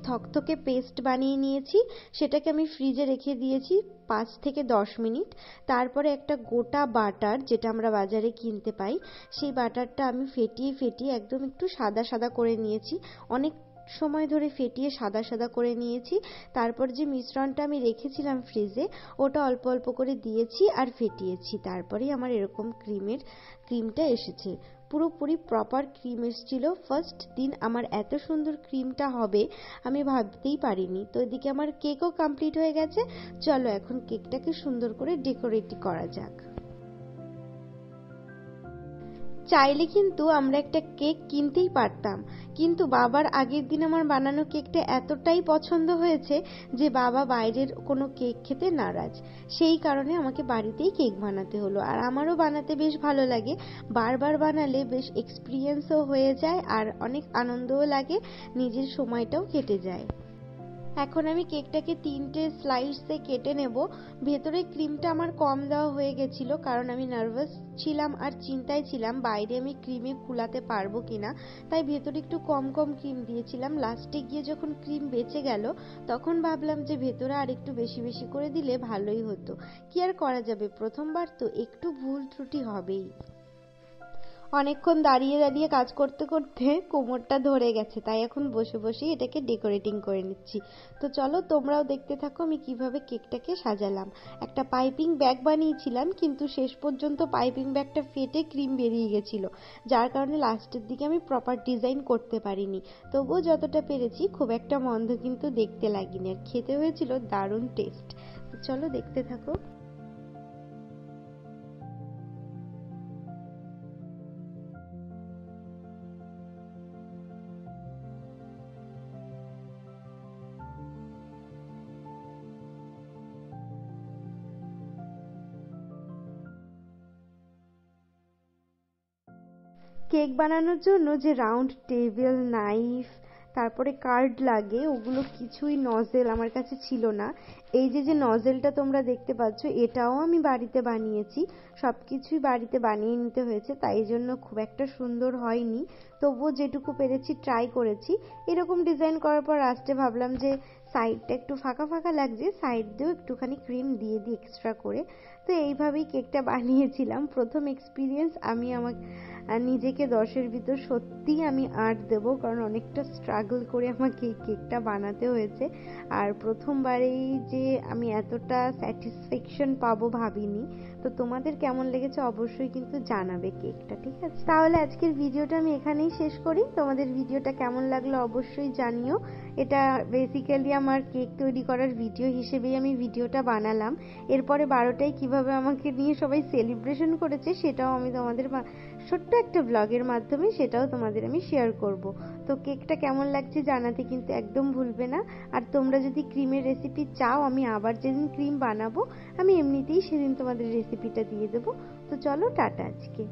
থকথকে paste বানিয়ে নিয়েছি, সেটাকে আমি ফ্রিজে রেখে দিয়েছি 5 থেকে 10 মিনিট। তারপরে একটা গোটা বাটার, যেটা আমরা বাজারে কিনতে পাই, সেই বাটারটা আমি ফেটিয়ে ফেটিয়ে একদম একটু সাদা সাদা করে নিয়েছি, অনেক সময় ধরে ফেটিয়ে সাদা সাদা করে নিয়েছি। তারপর যে মিশ্রণটা আমি রেখেছিলাম ফ্রিজে, ওটা অল্প অল্প করে দিয়েছি আর ফেটিয়েছি। তারপরেই আমার এরকম ক্রিমটা এসেছে, পুরোপুরি প্রপার ক্রিম এসেছিল। ফার্স্ট দিন আমার এত সুন্দর ক্রিমটা হবে আমি ভাবতেই পারিনি। তো এদিকে আমার কেকও কমপ্লিট হয়ে গেছে। চলো এখন কেকটাকে সুন্দর করে ডেকোরেট করা যাক। চাইলে কিন্তু আমরা একটা কেক কিনতেই পারতাম, কিন্তু বাবার আগের দিন আমার বানানো কেকটা এতটাই পছন্দ হয়েছে যে বাবা বাইরের কোনো কেক খেতে নারাজ। সেই কারণে আমাকে বাড়িতেই কেক বানাতে হলো। আর আমারও বানাতে বেশ ভালো লাগে, বারবার বানালে বেশ এক্সপিরিয়েন্সও হয়ে যায় আর অনেক আনন্দও লাগে, নিজের সময়টাও কেটে যায়। এখন আমি কেকটাকে 3টে স্লাইসে কেটে নেব। ভেতরে ক্রিমটা আমার কম দেওয়া হয়ে গেছিল, কারণ আমি নার্ভাস ছিলাম আর চিন্তায় ছিলাম বাইরে আমি ক্রিমে কুলাতে পারবো কিনা, তাই ভেতরে একটু কম কম ক্রিম দিয়েছিলাম। লাস্টে গিয়ে যখন ক্রিম বেঁচে গেল তখন ভাবলাম যে ভেতরে আর একটু বেশি বেশি করে দিলে ভালোই হতো। কি আর করা যাবে, প্রথমবার তো একটু ভুল ত্রুটি হবেই। অনেকক্ষণ দাঁড়িয়ে দাঁড়িয়ে কাজ করতে করতে কোমরটা ধরে গেছে, তাই এখন বসে বসেই এটাকে ডেকোরেটিং করে নিচ্ছি। তো চলো তোমরাও দেখতে থাকো আমি কিভাবে কেকটাকে সাজালাম। একটা পাইপিং ব্যাগ বানিয়েছিলাম, কিন্তু শেষ পর্যন্ত পাইপিং ব্যাগটা ফেটে ক্রিম বেরিয়ে গেছিল, যার কারণে লাস্টের দিকে আমি প্রপার ডিজাইন করতে পারিনি। তবুও যতটা পেরেছি, খুব একটা মন্দ কিন্তু দেখতে লাগেনি, আর খেতে হয়েছিল দারুণ টেস্ট। তো চলো দেখতে থাকো। কেক বানানোর জন্য যে রাউন্ড টেবিল, নাইফ, তারপরে কার্ড লাগে, ওগুলো কিছুই নজেল আমার কাছে ছিল না। এই যে যে নজেলটা তোমরা দেখতে পাচ্ছ, এটাও আমি বাড়িতে বানিয়েছি। সব কিছুই বাড়িতে বানিয়ে নিতে হয়েছে, তাই জন্য খুব একটা সুন্দর হয়নি, তবুও যেটুকু পেরেছি ট্রাই করেছি। এরকম ডিজাইন করার পর লাস্টে ভাবলাম যে সাইডটা একটু ফাঁকা ফাঁকা লাগছে, সাইড দিয়েও একটুখানি ক্রিম দিয়ে দিই এক্সট্রা করে। তো এইভাবেই কেকটা বানিয়েছিলাম। প্রথম এক্সপিরিয়েন্স, আমি আমার নিজেকে 10-এর ভিতর সত্যিই আমি 8 দেবো, কারণ অনেকটা স্ট্রাগল করে আমাকে এই কেকটা বানাতে হয়েছে। আর প্রথমবারেই যে আমি এতটা স্যাটিসফ্যাকশন পাবো ভাবিনি। তো তোমাদের কেমন লেগেছে অবশ্যই কিন্তু জানাবে কেকটা, ঠিক আছে? তাহলে আজকের ভিডিওটা আমি এখানেই শেষ করি। তোমাদের ভিডিওটা কেমন লাগলো অবশ্যই জানিও। এটা বেসিক্যালি আমার কেক তৈরি করার ভিডিও হিসেবেই আমি ভিডিওটা বানালাম। এরপরে 12টায় কিভাবে আমাকে নিয়ে সবাই সেলিব্রেশন করেছে সেটাও আমি তোমাদের ছোট্ট একটা ব্লগের মাধ্যমে সেটাও তোমাদের আমি শেয়ার করব। তো কেকটা কেমন লাগছে জানাতে কিন্তু একদম ভুলবে না। আর তোমরা যদি ক্রিমের রেসিপি চাও, আমি আবার যেদিন ক্রিম বানাবো আমি এমনিতেই সেদিন তোমাদের রেসিপিটা দিয়ে দেবো। তো চলো টাটা আজকে।